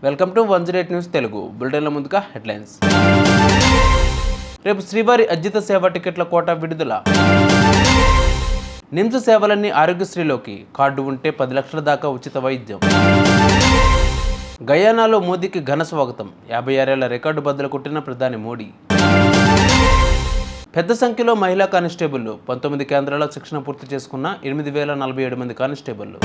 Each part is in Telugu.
వెల్కమ్ టు 108 న్యూస్ తెలుగు బులెటిన్ల ముందుగా హెడ్లైన్స్. రేపు శ్రీవారి అర్జిత సేవ టికెట్ల కోటా విడుదల. నిమ్స్ సేవలన్నీ ఆరోగ్యశ్రీలోకి, కార్డు ఉంటే 10 లక్షల దాకా ఉచిత వైద్యం. గయానాలో మోదీకి ఘన స్వాగతం, 56 ఏళ్ల రికార్డు బద్దలు కొట్టిన ప్రధాని మోడీ. పెద్ద సంఖ్యలో మహిళా కానిస్టేబుళ్లు, 19 కేంద్రాల్లో శిక్షణ పూర్తి చేసుకున్న 8047 మంది కానిస్టేబుళ్లు.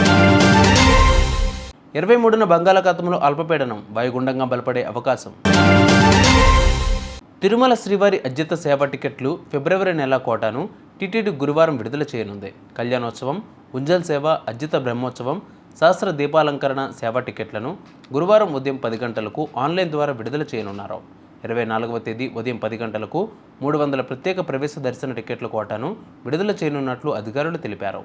23న బంగాళాఖాతంలో అల్పపీడనం వాయుగుండంగా బలపడే అవకాశం. తిరుమల శ్రీవారి అర్జిత సేవ టికెట్లు ఫిబ్రవరి నెల కోటాను టీటీడీ గురువారం విడుదల చేయనుంది. కళ్యాణోత్సవం, ఉంజల్ సేవ, అర్జిత బ్రహ్మోత్సవం, సహస్ర దీపాలంకరణ సేవ టికెట్లను గురువారం ఉదయం 10 గంటలకు ఆన్లైన్ ద్వారా విడుదల చేయనున్నారు. 24వ తేదీ ఉదయం 10 గంటలకు 300 ప్రత్యేక ప్రవేశ దర్శన టికెట్ల కోటాను విడుదల చేయనున్నట్లు అధికారులు తెలిపారు.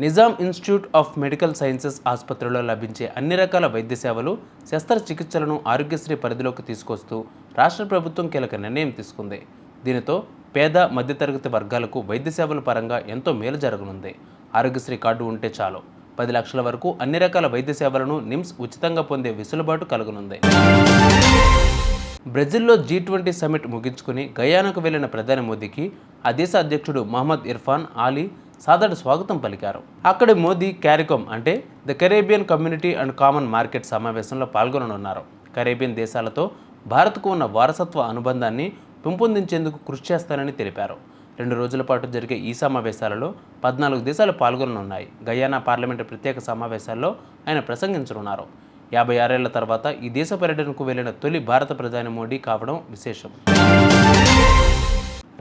Nizam institute of medical sciences ఆసుపత్రిలో లభించే అన్ని రకాల వైద్య సేవలు, శస్త్రచికిత్సలను ఆరోగ్యశ్రీ పరిధిలోకి తీసుకొస్తూ రాష్ట్ర ప్రభుత్వం కీలక నిర్ణయం తీసుకుంది. దీనితో పేద, మధ్యతరగతి వర్గాలకు వైద్య సేవల పరంగా ఎంతో మేలు జరగనుంది. ఆరోగ్యశ్రీ కార్డు ఉంటే చాలు 10 లక్షల వరకు అన్ని రకాల వైద్య సేవలను నిమ్స్ ఉచితంగా పొందే వెసులుబాటు కలుగనుంది. బ్రెజిల్లో G20 సమ్మిట్ ముగించుకుని గయానాకు వెళ్లిన ప్రధాని మోదీకి ఆ దేశ అధ్యక్షుడు మహమ్మద్ ఇర్ఫాన్ ఆలీ సాదర స్వాగతం పలికారు. అక్కడి మోదీ క్యారికోమ్ అంటే the Caribbean community and common market సమావేశంలో పాల్గొననున్నారు. కరేబియన్ దేశాలతో భారత్కు ఉన్న వారసత్వ అనుబంధాన్ని పెంపొందించేందుకు కృషి చేస్తానని తెలిపారు. 2 రోజుల పాటు జరిగే ఈ సమావేశాలలో 14 దేశాలు పాల్గొననున్నాయి. గయానా పార్లమెంటు ప్రత్యేక సమావేశాల్లో ఆయన ప్రసంగించనున్నారు. 56 ఏళ్ల తర్వాత ఈ దేశ పర్యటనకు వెళ్లిన తొలి భారత ప్రధాని మోడీ కావడం విశేషం.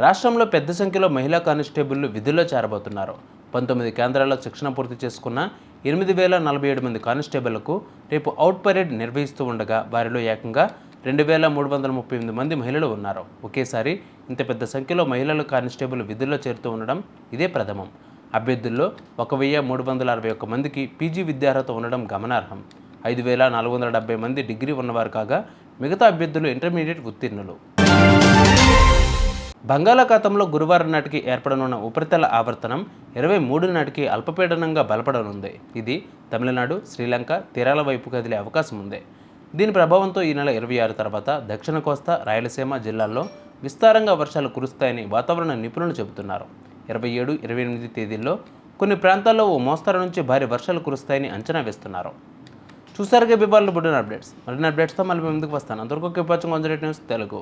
రాష్ట్రంలో పెద్ద సంఖ్యలో మహిళా కానిస్టేబుళ్లు విధుల్లో చేరబోతున్నారు. 19 కేంద్రాల్లో శిక్షణ పూర్తి చేసుకున్న 8047 మంది కానిస్టేబుళ్లకు రేపు అవుట్ పరేడ్ నిర్వహిస్తూ ఉండగా వారిలో ఏకంగా 2338 మంది మహిళలు ఉన్నారు. ఒకేసారి ఇంత పెద్ద సంఖ్యలో మహిళలు కానిస్టేబుల్ విధుల్లో చేరుతూ ఉండడం ఇదే ప్రథమం. అభ్యర్థుల్లో 1361 మందికి పీజీ విద్యార్హత ఉండడం గమనార్హం. 5470 మంది డిగ్రీ ఉన్నవారు కాగా మిగతా అభ్యర్థులు ఇంటర్మీడియట్ ఉత్తీర్ణులు. బంగాళాఖాతంలో గురువారం నాటికి ఏర్పడనున్న ఉపరితల ఆవర్తనం 23 నాటికి అల్పపీడనంగా బలపడనుంది. ఇది తమిళనాడు, శ్రీలంక తీరాల వైపు కదిలే అవకాశం ఉంది. దీని ప్రభావంతో ఈ నెల 26 తర్వాత దక్షిణ కోస్తా, రాయలసీమ జిల్లాల్లో విస్తారంగా వర్షాలు కురుస్తాయని వాతావరణ నిపుణులు చెబుతున్నారు. 27, 28 తేదీల్లో కొన్ని ప్రాంతాల్లో ఓ మోస్తరు నుంచి భారీ వర్షాలు కురుస్తాయని అంచనా వేస్తున్నారు. చూసారుగా బిబాల్ బుడ్డన్ అప్డేట్స్. మరిన్ని అప్డేట్స్తో మళ్ళీ ముందుకు వస్తాను. అంతవరకు కీప్ వాచింగ్ 108 న్యూస్ తెలుగు.